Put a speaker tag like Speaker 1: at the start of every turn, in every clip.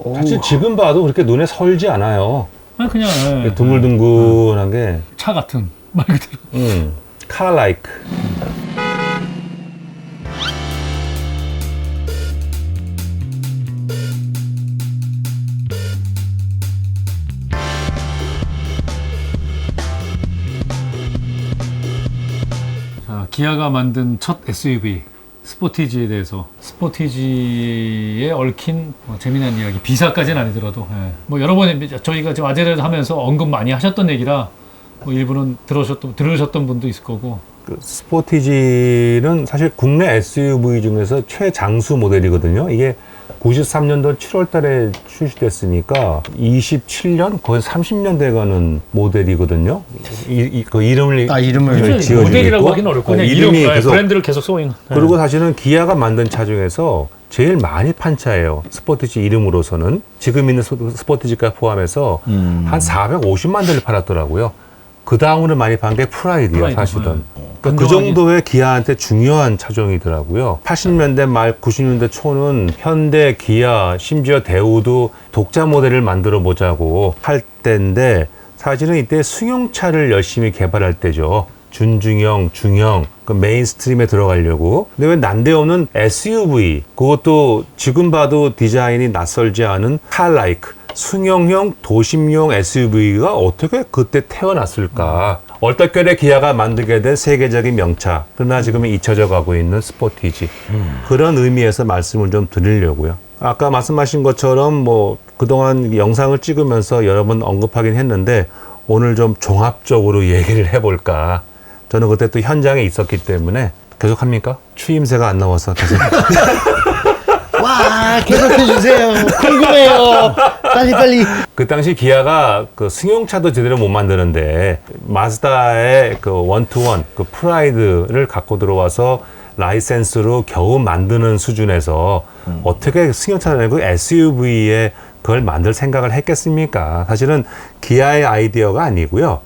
Speaker 1: 사실 지금 봐도 그렇게 눈에 설지 않아요.
Speaker 2: 아니 그냥
Speaker 1: 둥글둥글한 게.
Speaker 2: 차 같은 말 그대로.
Speaker 1: car like.
Speaker 2: 자, 기아가 만든 첫 SUV 스포티지에 대해서 스포티지에 얽힌 재미난 이야기, 비사까지는 아니더라도 뭐 여러 번 저희가 지금 아재를 하면서 언급 많이 하셨던 얘기라 뭐 일부는 들으셨던 분도 있을 거고.
Speaker 1: 그 스포티지는 사실 국내 SUV 중에서 최장수 모델이거든요. 이게 93년도 7월 달에 출시됐으니까 27년, 거의 30년 돼가는 모델이거든요. 그 이름을 지어주고
Speaker 2: 모델이라고
Speaker 1: 있고.
Speaker 2: 하기는 어렵고 그냥
Speaker 1: 이름이 계속,
Speaker 2: 브랜드를 계속 쓰고 있는.
Speaker 1: 그리고 사실은 기아가 만든 차 중에서 제일 많이 판 차예요. 스포티지 이름으로서는. 지금 있는 스포티지가 포함해서 한 450만 대를 팔았더라고요. 그 다음으로 많이 판 게 프라이드야, 사실은. 그러니까 그 정도의 기아한테 중요한 차종이더라고요. 80년대 말 90년대 초는 현대, 기아, 심지어 대우도 독자 모델을 만들어 보자고 할 때인데, 사실은 이때 승용차를 열심히 개발할 때죠. 준중형, 중형, 그 메인스트림에 들어가려고. 근데 왜 난데없는 SUV, 그것도 지금 봐도 디자인이 낯설지 않은 카라이크, 승용형 도심용 SUV가 어떻게 그때 태어났을까? 얼떨결에 기아가 만들게 된 세계적인 명차, 그러나 지금은 잊혀져 가고 있는 스포티지. 그런 의미에서 말씀을 좀 드리려고요. 아까 말씀하신 것처럼 뭐 그동안 영상을 찍으면서 여러 번 언급하긴 했는데, 오늘 좀 종합적으로 얘기를 해볼까. 저는 그때 또 현장에 있었기 때문에. 계속 합니까? 추임새가 안 나와서 계속.
Speaker 3: 와, 계속해주세요. 궁금해요. 빨리.
Speaker 1: 그 당시 기아가 그 승용차도 제대로 못 만드는데, 마즈다의 그 원투원, 그 프라이드를 갖고 들어와서 라이센스로 겨우 만드는 수준에서 어떻게 승용차를 내고 SUV에 그걸 만들 생각을 했겠습니까? 사실은 기아의 아이디어가 아니고요.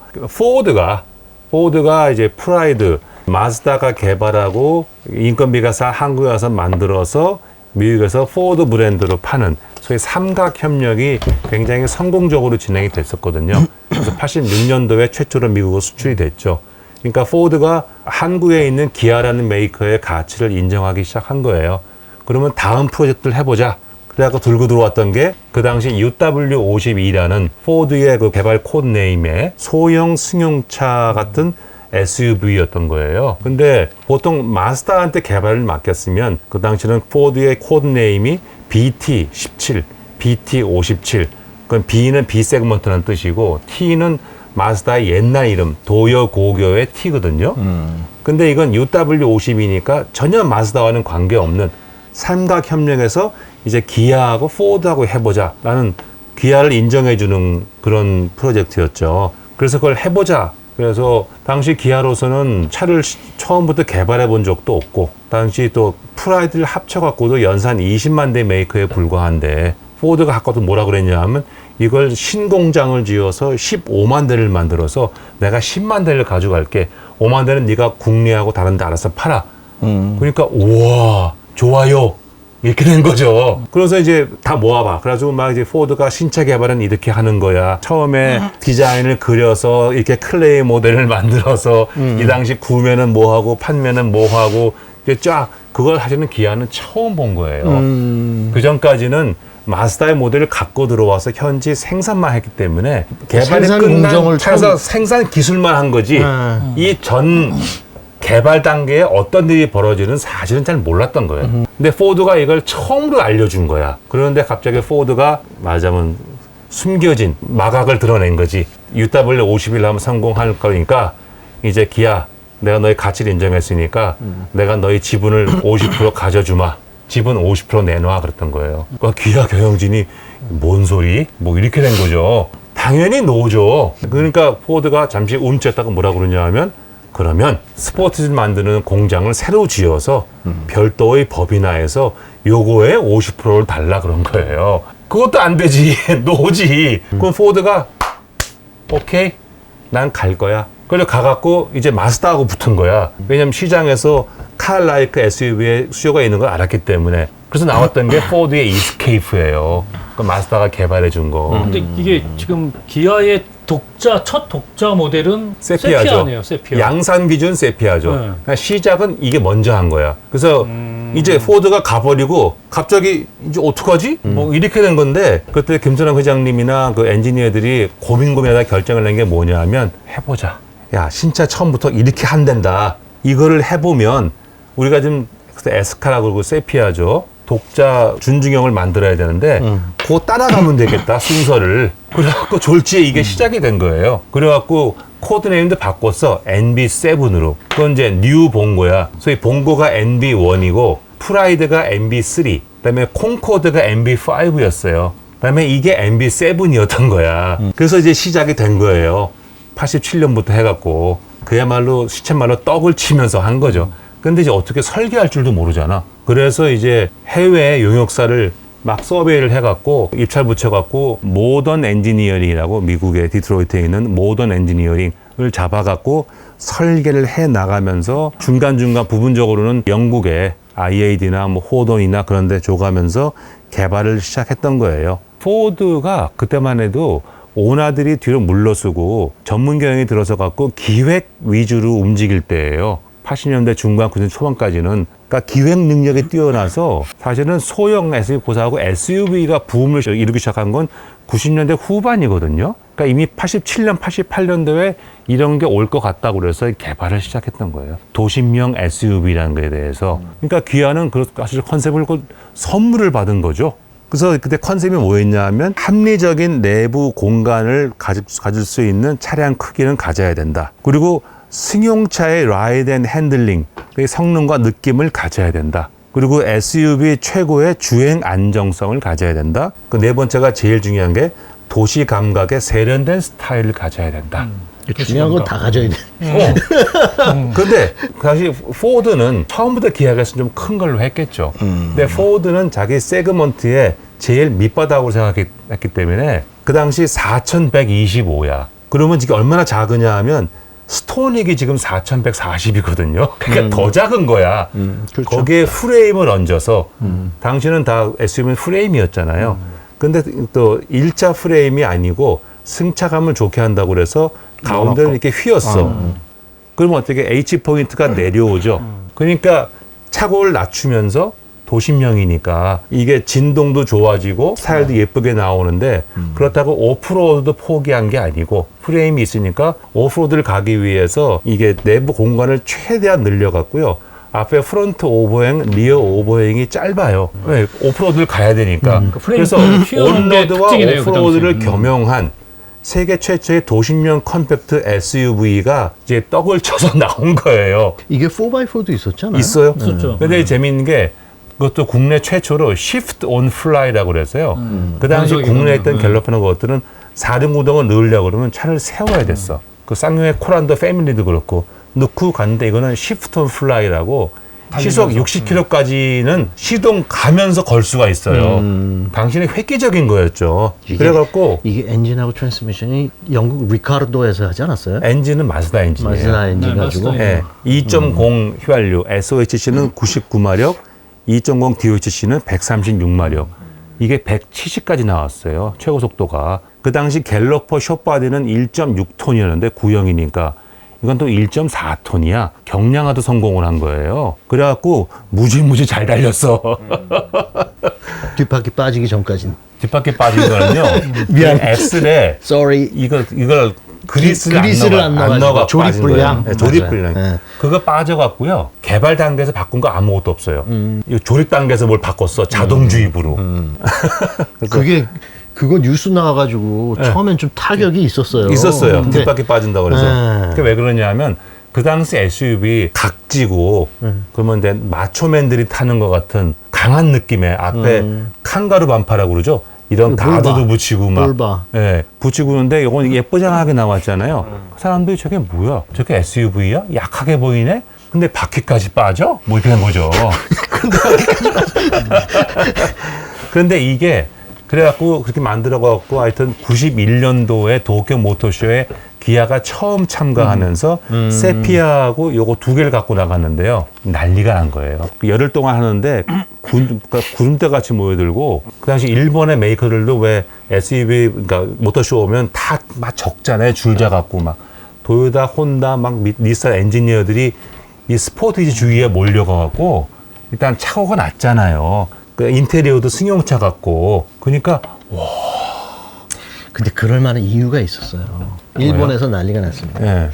Speaker 1: 포드가 이제 프라이드, 마즈다가 개발하고 인건비가 싼 한국에 와서 만들어서 미국에서 포드 브랜드로 파는 소위 삼각협력이 굉장히 성공적으로 진행이 됐었거든요. 그래서 86년도에 최초로 미국으로 수출이 됐죠. 그러니까 포드가 한국에 있는 기아라는 메이커의 가치를 인정하기 시작한 거예요. 그러면 다음 프로젝트를 해보자. 그래갖고 들고 들어왔던 게 그 당시 UW52라는 포드의 그 개발 코드네임의 소형 승용차 같은 SUV였던 거예요. 근데 보통 마즈다한테 개발을 맡겼으면 그 당시는 포드의 코드네임이 BT17, BT57. 그건 B는 B 세그먼트라는 뜻이고 T는 마즈다의 옛날 이름, 도요 고교의 T거든요. 근데 이건 UW52니까 전혀 마즈다와는 관계없는 삼각협력에서 이제 기아하고 포드하고 해보자라는, 기아를 인정해주는 그런 프로젝트였죠. 그래서 그걸 해보자. 그래서 당시 기아로서는 차를 처음부터 개발해 본 적도 없고, 당시 또 프라이드를 합쳐갖고도 연산 20만 대 메이커에 불과한데, 포드가 갖고도 뭐라 그랬냐 하면, 이걸 신공장을 지어서 15만 대를 만들어서 내가 10만 대를 가져갈게. 5만 대는 네가 국내하고 다른 데 알아서 팔아. 그러니까 우와 좋아요, 이렇게 된 거죠. 그래서 이제 다 모아봐. 그래가지고 막 이제 포드가 신차 개발은 이렇게 하는 거야. 처음에 디자인을 그려서 이렇게 클레이 모델을 만들어서 이 당시 구매는 뭐 하고 판매는 뭐 하고 이제 쫙 그걸 사실은 기아는 처음 본 거예요. 그 전까지는 마즈다의 모델을 갖고 들어와서 현지 생산만 했기 때문에 개발이 끝난 차에서 생산 기술만 한 거지. 이 전 개발 단계에 어떤 일이 벌어지는 사실은 잘 몰랐던 거예요. 근데 포드가 이걸 처음으로 알려준 거야. 그런데 갑자기 포드가 말하자면 숨겨진 마각을 드러낸 거지. UW51 하면 성공할 거니까 이제 기아, 내가 너의 가치를 인정했으니까 내가 너의 지분을 50% 가져주마. 지분 50% 내놔. 그랬던 거예요. 그러니까 기아 경영진이 뭔 소리? 뭐 이렇게 된 거죠. 당연히 노죠. 그러니까 포드가 잠시 움찔했다가 뭐라 그러냐 하면, 그러면 스포티지를 만드는 공장을 새로 지어서 별도의 법인화해서 요거에 50%를 달라 그런 거예요. 그것도 안 되지. 노지. 그럼 포드가 오케이, 난 갈 거야. 그래서 가갖고 이제 마즈다하고 붙은 거야. 왜냐면 시장에서 카라이크 SUV의 수요가 있는 걸 알았기 때문에. 그래서 나왔던 게 포드의 이스케이프예요. 그 마즈다가 개발해 준 거.
Speaker 2: 근데 이게 지금 기아의 첫 독자 모델은
Speaker 1: 세피아죠.
Speaker 2: 세피아네요. 세피아.
Speaker 1: 양산 기준 세피아죠.
Speaker 2: 네.
Speaker 1: 그러니까 시작은 이게 먼저 한 거야. 그래서 이제 포드가 가버리고 갑자기 이제 어떡하지? 뭐 이렇게 된 건데 그때 김선영 회장님이나 그 엔지니어들이 고민하다 결정을 낸 게 뭐냐 하면 해보자. 야, 진짜 처음부터 이렇게 한댄다. 이거를 해보면 우리가 지금 에스카라고 그러고 세피아죠. 독자 준중형을 만들어야 되는데 그거 따라가면 되겠다 순서를. 그래갖고 졸지에 이게 시작이 된 거예요. 그래갖고 코드네임도 바꿨어. NB7으로. 그건 이제 뉴 봉고야. 소위 봉고가 NB1이고 프라이드가 NB3 그다음에 콩코드가 NB5였어요. 그다음에 이게 NB7이었던 거야. 그래서 이제 시작이 된 거예요. 87년부터 해갖고 그야말로 시쳇말로 떡을 치면서 한 거죠. 근데 이제 어떻게 설계할 줄도 모르잖아. 그래서 이제 해외 용역사를 막 서베이를 해갖고 입찰 붙여갖고 모던 엔지니어링이라고 미국의 디트로이트에 있는 모던 엔지니어링을 잡아갖고 설계를 해 나가면서 중간중간 부분적으로는 영국의 IAD나 뭐 호돈이나 그런 데 줘가면서 개발을 시작했던 거예요. 포드가 그때만 해도 오나들이 뒤로 물러서고 전문 경영이 들어서 갖고 기획 위주로 움직일 때예요. 80년대 중반, 90년대 초반까지는. 그러니까 기획 능력이 뛰어나서 사실은 소형 SUV 고사하고 SUV가 부음을 이루기 시작한 건 90년대 후반이거든요. 그러니까 이미 87년, 88년도에 이런 게 올 것 같다고 그래서 개발을 시작했던 거예요. 도심형 SUV라는 거에 대해서. 그러니까 기아는 사실 컨셉을 선물을 받은 거죠. 그래서 그때 컨셉이 뭐였냐 하면 합리적인 내부 공간을 가질 수 있는 차량 크기는 가져야 된다. 그리고 승용차의 라이드 앤 핸들링, 성능과 느낌을 가져야 된다. 그리고 SUV 최고의 주행 안정성을 가져야 된다. 그 네 번째가 제일 중요한 게 도시 감각의 세련된 스타일을 가져야 된다.
Speaker 3: 중요한 건 다 가져야 돼.
Speaker 1: 근데 사실 포드는 처음부터 기아에서 좀 큰 걸로 했겠죠. 근데 포드는 자기 세그먼트에 제일 밑바닥으로 생각했기 때문에 그 당시 4125야. 그러면 지금 얼마나 작으냐 하면 스토닉이 지금 4140이거든요. 그러니까 더 작은 거야.
Speaker 3: 그렇죠.
Speaker 1: 거기에 프레임을 얹어서 당시는 다 SUV는 프레임이었잖아요. 근데 또 일자 프레임이 아니고 승차감을 좋게 한다고 그래서 가운데를 이렇게 휘었어. 그러면 어떻게 H포인트가 내려오죠. 그러니까 차고를 낮추면서 도심형이니까 이게 진동도 좋아지고 스타일도 예쁘게 나오는데 그렇다고 오프로드도 포기한 게 아니고 프레임이 있으니까 오프로드를 가기 위해서 이게 내부 공간을 최대한 늘려갔고요. 앞에 프론트 오버행, 리어 오버행이 짧아요. 네, 오프로드를 가야 되니까. 그래서 온로드와 오프로드를 겸용한 세계 최초의 도심형 컴팩트 SUV가 이제 떡을 쳐서 나온 거예요.
Speaker 3: 이게 4x4도 있었잖아요.
Speaker 1: 있어요.
Speaker 2: 있었죠.
Speaker 1: 근데 재미있는 게 그것도 국내 최초로 Shift on Fly라고 그랬어요. 그 당시 국내에 있던 갤럽하는 것들은 4등 구동을 넣으려고 그러면 차를 세워야 됐어. 그 쌍용의 코란도 패밀리도 그렇고 넣고 갔는데 이거는 Shift on Fly라고 시속 60km까지는 시동 가면서 걸 수가 있어요. 당신이 획기적인 거였죠. 그래갖고
Speaker 3: 이게 엔진하고 트랜스미션이 영국 리카르도에서 하지 않았어요?
Speaker 1: 엔진은 마즈다 엔진이에요.
Speaker 3: 마즈다 엔진
Speaker 2: 네,
Speaker 3: 가지고.
Speaker 2: 마즈다
Speaker 1: 네, 2.0 휘발유, SOHC는 99마력, 2.0 DOHC는 136마력. 이게 170까지 나왔어요. 최고 속도가. 그 당시 갤러퍼 숏바디는 1.6톤이었는데 구형이니까 이건 또 1.4톤이야. 경량화도 성공을 한 거예요. 그래갖고 무지무지 잘 달렸어.
Speaker 3: 뒷바퀴 빠지기 전까지는.
Speaker 1: 뒷바퀴 빠진 거는요.
Speaker 3: 미안.
Speaker 1: 엑셀에
Speaker 3: Sorry.
Speaker 1: 이걸 그리스를
Speaker 3: 안
Speaker 1: 넣어갖고
Speaker 3: 넣어가지고
Speaker 1: 빠진 거예요.
Speaker 3: 조립불량.
Speaker 1: 네, 조립불량.
Speaker 3: 맞아요. 네.
Speaker 1: 그거 빠져갖고요. 개발 단계에서 바꾼 거 아무것도 없어요. 이 조립 단계에서 뭘 바꿨어. 자동 주입으로.
Speaker 3: 그거 뉴스 나와가지고 처음엔 좀 타격이 있었어요.
Speaker 1: 있었어요.
Speaker 3: 근데
Speaker 1: 뒷바퀴 빠진다고 그래서.
Speaker 3: 네.
Speaker 1: 그게 왜 그러냐 하면 그 당시 SUV 각지고 그러면 이제 마초맨들이 타는 것 같은 강한 느낌의 앞에 칸가루 반파라고 그러죠. 이런
Speaker 3: 볼바.
Speaker 1: 가드도 붙이고 막
Speaker 3: 볼바.
Speaker 1: 예, 붙이고 있는데 이건 예쁘장하게 나왔잖아요. 그 사람들이 저게 뭐야? 저게 SUV야? 약하게 보이네? 근데 바퀴까지 빠져? 뭐 이렇게 된 거죠. 그런데 이게 그래갖고 그렇게 만들어갖고 하여튼 91년도에 도쿄 모터쇼에 기아가 처음 참가하면서 세피아하고 요거 두 개를 갖고 나갔는데요. 난리가 난 거예요. 열흘 동안 하는데 그러니까 구름대 같이 모여들고 그 당시 일본의 메이커들도 왜 SUV 그러니까 모터쇼 오면 다 막 적잖아요. 줄자 갖고 막 도요타, 혼다, 막 닛산 엔지니어들이 이 스포티지 주위에 몰려가 갖고 일단 착오가 났잖아요. 그 인테리어도 승용차 같고 그러니까
Speaker 3: 근데 그럴 만한 이유가 있었어요. 일본에서 난리가 났습니다.
Speaker 1: 예.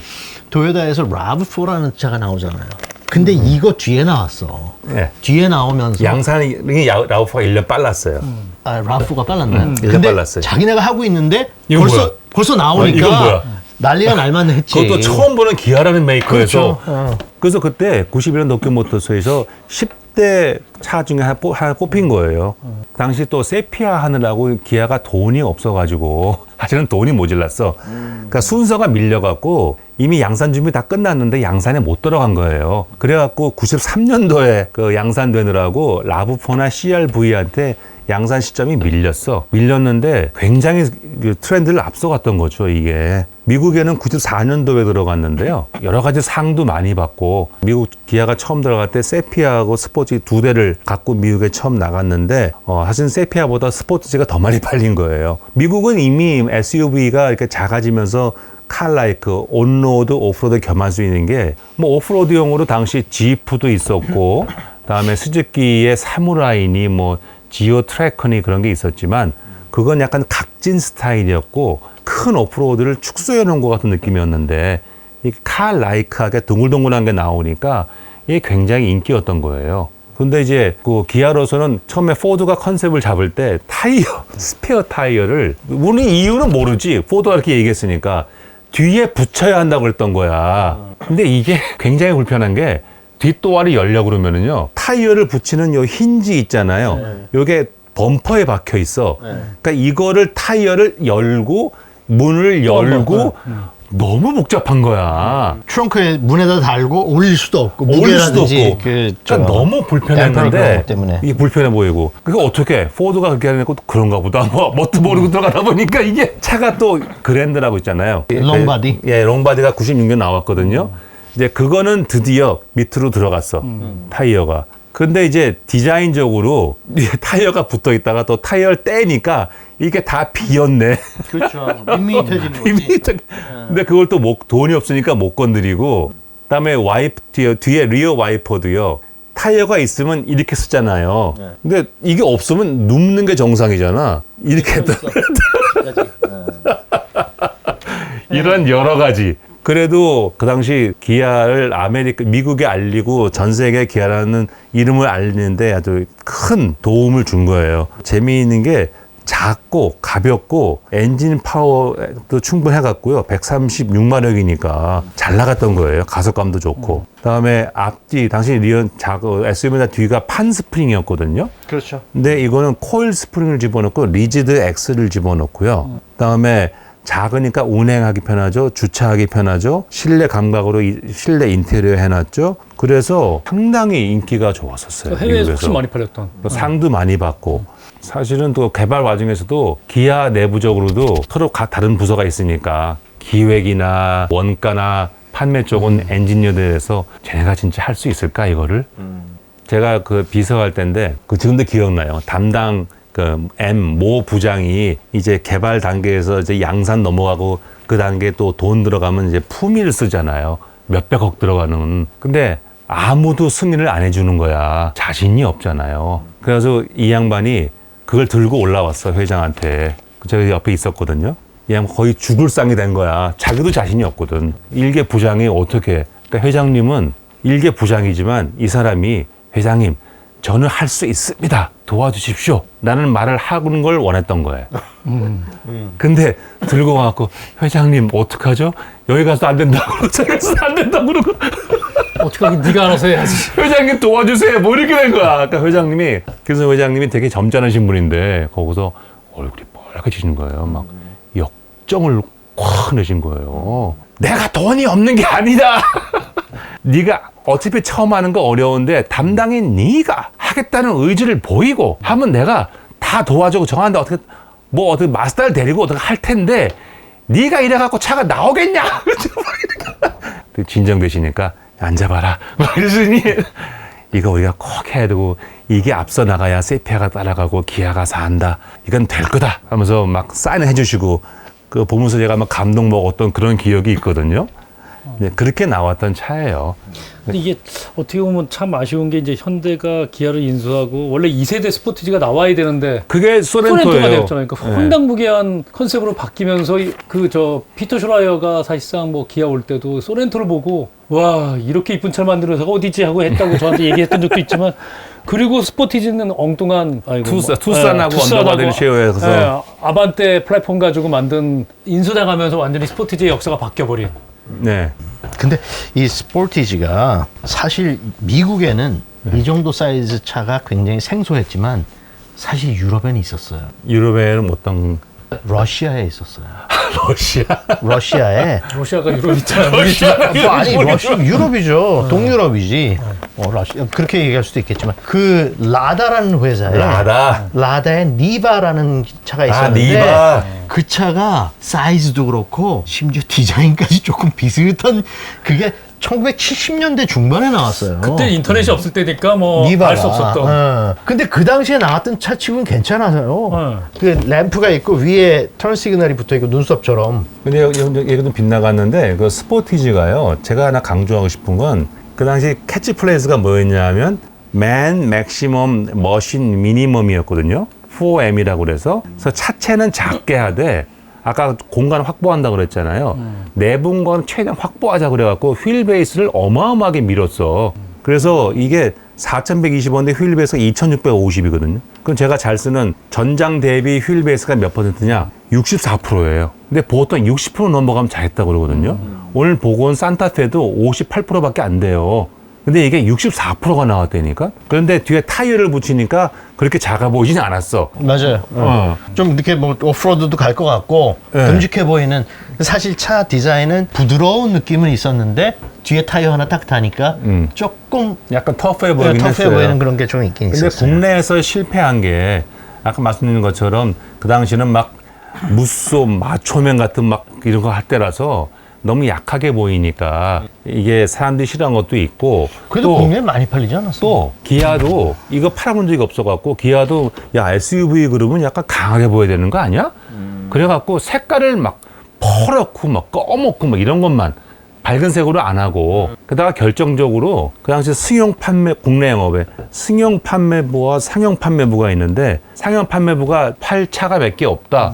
Speaker 3: 도요타에서 RAV4라는 차가 나오잖아요. 근데 이거 뒤에 나왔어.
Speaker 1: 예.
Speaker 3: 뒤에 나오면서
Speaker 1: 양산이 라우프가 1년 빨랐어요.
Speaker 3: RAV4가 빨랐나요?
Speaker 1: 일년
Speaker 3: 근데
Speaker 1: 빨랐어요.
Speaker 3: 자기네가 하고 있는데
Speaker 1: 이건
Speaker 3: 벌써
Speaker 1: 뭐야?
Speaker 3: 벌써 나오니까
Speaker 1: 이건 뭐야?
Speaker 3: 난리가 날만 했지.
Speaker 1: 그것도 처음 보는 기아라는 메이커에서
Speaker 3: 그렇죠.
Speaker 1: 그래서 그때 91년 도쿄모터스에서 10대 차 중에 하나 꼽힌 거예요. 당시 또 세피아 하느라고 기아가 돈이 없어가지고 사실은 돈이 모질랐어. 그러니까 순서가 밀려갖고 이미 양산 준비 다 끝났는데 양산에 못 들어간 거예요. 그래갖고 93년도에 그 양산되느라고 라브4나 CRV한테 양산 시점이 밀렸는데 굉장히 그 트렌드를 앞서갔던 거죠, 이게. 미국에는 94년도에 들어갔는데요. 여러 가지 상도 많이 받고, 미국 기아가 처음 들어갈 때 세피아하고 스포츠 두 대를 갖고 미국에 처음 나갔는데, 사실 세피아보다 스포츠가 더 많이 팔린 거예요. 미국은 이미 SUV가 이렇게 작아지면서 칼라이크, 온로드, 오프로드 겸할 수 있는 게, 뭐 오프로드용으로 당시 지프도 있었고, 그다음에 스즈키의 사무라이니 뭐 지오 트래커니 그런 게 있었지만 그건 약간 각진 스타일이었고 큰 오프로드를 축소해 놓은 것 같은 느낌이었는데 이 칼라이크하게 동글동글한 게 나오니까 이게 굉장히 인기였던 거예요. 근데 이제 그 기아로서는 처음에 포드가 컨셉을 잡을 때 타이어, 스페어 타이어를 우리 이유는 모르지. 포드가 이렇게 얘기했으니까 뒤에 붙여야 한다고 그랬던 거야. 근데 이게 굉장히 불편한 게 뒷도어를 열려고 그러면은요, 타이어를 붙이는 요 힌지 있잖아요. 요게 범퍼에 박혀 있어. 그러니까 이거를 타이어를 열고, 문을 열고, 너무 복잡한 거야.
Speaker 3: 트렁크에 문에다 달고 올릴 수도 없고
Speaker 1: 올릴 수도
Speaker 3: 무게라든지
Speaker 1: 없고. 그러니까 너무 불편했는데,
Speaker 3: 때문에.
Speaker 1: 이게 불편해 보이고. 그게 어떻게, 포드가 그렇게 하는 것도 그런가 보다. 뭣도 모르고 들어가다 보니까 이게 차가 또 그랜드라고 있잖아요.
Speaker 3: 롱바디?
Speaker 1: 예, 롱바디가 96년 나왔거든요. 이제 그거는 드디어 밑으로 들어갔어. 타이어가. 근데 이제 디자인적으로 타이어가 붙어 있다가 또 타이어를 떼니까 이게 다 비었네.
Speaker 3: 그렇죠. 밋밋해지는 거지.
Speaker 1: 근데 그걸 또 돈이 없으니까 못 건드리고, 그다음에 뒤에 리어 와이퍼도요. 타이어가 있으면 이렇게 쓰잖아요. 근데 이게 없으면 눕는 게 정상이잖아. 이렇게 이런 여러 가지. 그래도 그 당시 기아를 미국에 알리고 전 세계 기아라는 이름을 알리는데 아주 큰 도움을 준 거예요. 재미있는 게 작고 가볍고 엔진 파워도 충분해갖고요. 136마력이니까 잘 나갔던 거예요. 가속감도 좋고. 그다음에 앞뒤 당시 SUV나 뒤가 판 스프링이었거든요.
Speaker 3: 그렇죠.
Speaker 1: 근데 이거는 코일 스프링을 집어넣고 리지드 X를 집어넣고요. 그다음에 작으니까 운행하기 편하죠. 주차하기 편하죠. 실내 감각으로 실내 인테리어 해놨죠. 그래서 상당히 인기가 좋았었어요.
Speaker 2: 해외에서
Speaker 1: 미국에서.
Speaker 2: 훨씬 많이 팔렸던.
Speaker 1: 또 상도 많이 받고. 사실은 또 개발 과정에서도 기아 내부적으로도 서로 다른 부서가 있으니까 기획이나 원가나 판매 쪽은 엔지니어들에서 쟤네가 진짜 할 수 있을까 이거를? 제가 그 비서할 때인데 지금도 기억나요. 담당 모 부장이 이제 개발 단계에서 이제 양산 넘어가고 그 단계에 또 돈 들어가면 이제 품위를 쓰잖아요. 몇백억 들어가는. 근데 아무도 승인을 안 해주는 거야. 자신이 없잖아요. 그래서 이 양반이 그걸 들고 올라왔어, 회장한테. 제가 옆에 있었거든요. 이 양반 거의 죽을 상이 된 거야. 자기도 자신이 없거든. 일개 부장이 어떻게. 그러니까 회장님은 일개 부장이지만 이 사람이 회장님, 저는 할 수 있습니다. 도와주십시오. 라는 말을 하는 걸 원했던 거예요. 근데 들고 와갖고 회장님 어떡하죠? 여기 가서 안 된다고 그러고 저기 가서 안 된다고 그러고
Speaker 2: 어떻게 하긴 네가 알아서 해야지.
Speaker 1: 회장님 도와주세요. 뭐 이렇게 된 거야. 그러니까 회장님이 되게 점잖으신 분인데 거기서 얼굴이 빨개지는 거예요. 막 역정을 확 내신 거예요. 내가 돈이 없는 게 아니다. 네가 어차피 처음 하는 거 어려운데 담당인 네가 하겠다는 의지를 보이고 하면 내가 다 도와주고 정하는데 어떻게 마스터를 데리고 어떻게 할 텐데 네가 이래갖고 차가 나오겠냐? 진정되시니까 앉아봐라. 막 이러더니 이거 우리가 꼭 해야 되고 이게 앞서 나가야 세피아가 따라가고 기아가 산다. 이건 될 거다 하면서 막 사인을 해주시고 그 보면서 제가 막 감동 먹었던 그런 기억이 있거든요. 네, 그렇게 나왔던 차예요.
Speaker 2: 근데 이게 어떻게 보면 참 아쉬운 게 이제 현대가 기아를 인수하고 원래 2세대 스포티지가 나와야 되는데
Speaker 1: 그게
Speaker 2: 소렌토가
Speaker 1: 소렌토예요.
Speaker 2: 됐잖아요. 그러니까
Speaker 1: 네.
Speaker 2: 황당무계한 컨셉으로 바뀌면서 그 저 피터 슈라이어가 사실상 뭐 기아 올 때도 소렌토를 보고 와 이렇게 이쁜 차를 만들어서 어디지 하고 했다고 저한테 얘기했던 적도 있지만 그리고 스포티지는 엉뚱한
Speaker 1: 투싼하고 언더바디를 쉐어해서
Speaker 2: 아반떼 플랫폼 가지고 만든 인수당하면서 완전히 스포티지의 역사가 바뀌어버린.
Speaker 1: 네.
Speaker 3: 근데 이 스포티지가 사실 미국에는 이 정도 사이즈 차가 굉장히 생소했지만 사실 유럽에는 있었어요.
Speaker 1: 유럽에는 어떤
Speaker 3: 러시아에 있었어요.
Speaker 1: 러시아?
Speaker 3: 러시아에
Speaker 2: 러시아가 유럽 있잖아요.
Speaker 3: 아니 러시아 유럽이죠. 동유럽이지. 러시아 그렇게 얘기할 수도 있겠지만 그 라다라는 회사에 라다의 니바라는 차가 있었는데
Speaker 1: 니바.
Speaker 3: 그 차가 사이즈도 그렇고 심지어 디자인까지 조금 비슷한 그게 1970년대 중반에 나왔어요.
Speaker 2: 그때 인터넷이 없을 때니까 뭐
Speaker 3: 니바가.
Speaker 2: 알 수 없었던.
Speaker 3: 근데 그 당시에 나왔던 차 치고는 괜찮아서요. 그 램프가 있고 위에 턴 시그널이 붙어 있고 눈썹처럼.
Speaker 1: 근데 여기 좀 빗나갔는데 그 스포티지가요. 제가 하나 강조하고 싶은 건 그 당시 캐치플레이즈가 뭐였냐면 Man Maximum Machine Minimum이었거든요. 4M이라고 그래서 차체는 작게 하되 아까 공간 확보한다고 그랬잖아요. 내분간 최대한 확보하자 그래갖고 휠 베이스를 어마어마하게 밀었어. 그래서 이게 4,120원인데 휠 베이스가 2,650이거든요. 그럼 제가 잘 쓰는 전장 대비 휠 베이스가 몇 %냐? 64%예요. 근데 보통 60% 넘어가면 잘했다고 그러거든요. 오늘 보고 온 산타페도 58%밖에 안 돼요. 근데 이게 64%가 나왔다니까? 그런데 뒤에 타이어를 붙이니까 그렇게 작아 보이진 않았어.
Speaker 3: 맞아요. 좀 이렇게 뭐 오프로드도 갈 것 같고 듬직해 보이는 사실 차 디자인은 부드러운 느낌은 있었는데 뒤에 타이어 하나 딱 다니까 조금
Speaker 1: 약간 터프해 보이긴
Speaker 3: 터프해
Speaker 1: 했어요.
Speaker 3: 보이는 그런 게 좀 있긴
Speaker 1: 근데
Speaker 3: 있었어요.
Speaker 1: 국내에서 실패한 게 아까 말씀드린 것처럼 그 당시는 막 무쏘 마초맨 같은 막 이런 거 할 때라서 너무 약하게 보이니까 이게 사람들이 싫어한 것도 있고
Speaker 3: 그래도 국내에 많이 팔리지 않았어?
Speaker 1: 또 기아도 이거 팔아본 적이 없어갖고 기아도 야 SUV 그룹은 약간 강하게 보여야 되는 거 아니야? 그래갖고 색깔을 막 퍼렇고 막 꺼먹고 막 이런 것만 밝은 색으로 안 하고 그다가 결정적으로 그 당시 승용 판매 국내 영업에 승용 판매부와 상용 판매부가 있는데 상용 판매부가 팔 차가 몇 개 없다.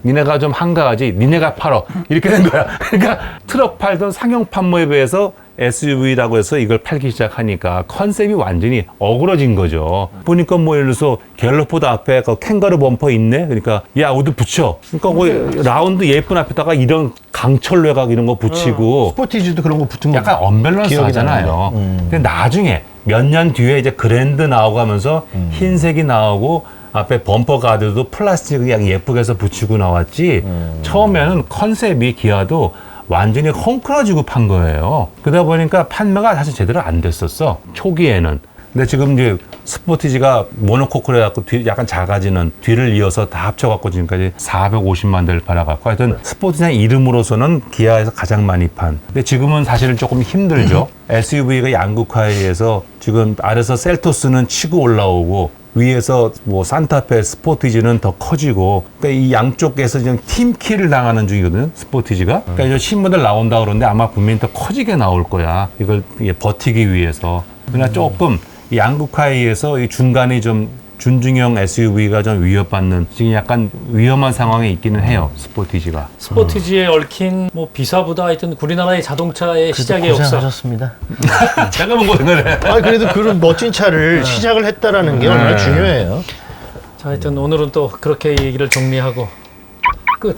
Speaker 1: 니네가 좀 한가하지 니네가 팔어 이렇게 된 거야. 그러니까 트럭 팔던 상용 판매에 비해서 SUV라고 해서 이걸 팔기 시작하니까 컨셉이 완전히 어그러진 거죠. 보니까 뭐 예를 들어서 갤러포드 앞에 그 캥거루 범퍼 있네. 그러니까 야 어디 붙여. 그러니까 그 라운드 예쁜 앞에다가 이런 강철 외곽 이런 거 붙이고
Speaker 3: 스포티지도 그런 거 붙은 거
Speaker 1: 약간 언밸런스
Speaker 3: 기억이
Speaker 1: 하잖아요. 근데 나중에 몇 년 뒤에 이제 그랜드 나오고 하면서 흰색이 나오고 앞에 범퍼 가드도 플라스틱 그냥 예쁘게 해서 붙이고 나왔지 처음에는 컨셉이 기아도 완전히 헝클어지고 판 거예요. 그러다 보니까 판매가 사실 제대로 안 됐었어. 초기에는. 근데 지금 이제 스포티지가 모노코크로 해갖고 약간 작아지는 뒤를 이어서 다 합쳐갖고 지금까지 450만 대를 팔아갖고 하여튼 스포티지 이름으로서는 기아에서 가장 많이 판. 근데 지금은 사실은 조금 힘들죠. SUV가 양극화에 의해서 지금 아래서 셀토스는 치고 올라오고 위에서 뭐 산타페, 스포티지는 더 커지고 그러니까 이 양쪽에서 지금 팀킬을 당하는 중이거든요. 스포티지가. 그러니까 이제 신모델 나온다 그러는데 아마 분명히 더 커지게 나올 거야. 이걸 버티기 위해서. 그러나 조금 이 양극화에 의해서 이 중간이 좀 준중형 SUV가 좀 위협받는 지금 약간 위험한 상황에 있기는 해요. 스포티지가.
Speaker 2: 스포티지에 얽힌 뭐 비사보다 하여튼 우리나라의 자동차의 시작의 역사.
Speaker 3: 고생하셨습니다.
Speaker 1: 제가 본 거는
Speaker 3: 아 그래도 그런 멋진 차를 시작을 했다라는 게 얼마나 중요해요.
Speaker 2: 자, 하여튼 오늘은 또 그렇게 얘기를 정리하고 끝.